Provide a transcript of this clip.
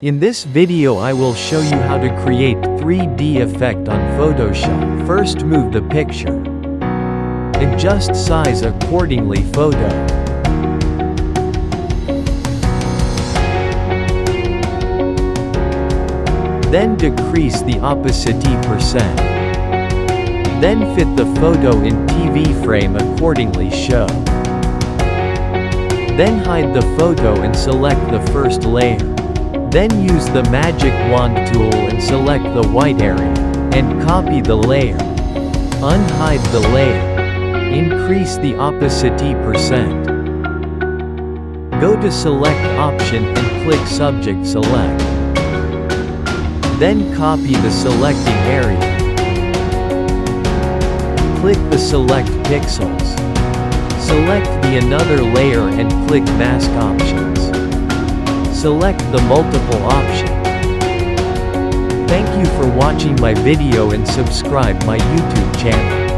In this video I will show you how to create 3D effect on Photoshop. First move the picture. Adjust size accordingly photo. Then decrease the opacity %. Then fit the photo in TV frame accordingly show. Then hide the photo and select the first layer. Then use the magic wand tool and select the white area, and copy the layer. Unhide the layer. Increase the opacity %. Go to select option and click subject select. Then copy the selecting area. Click the select pixels. Select the another layer and click mask options. Select the multiple option. Thank you for watching my video and subscribe my YouTube channel.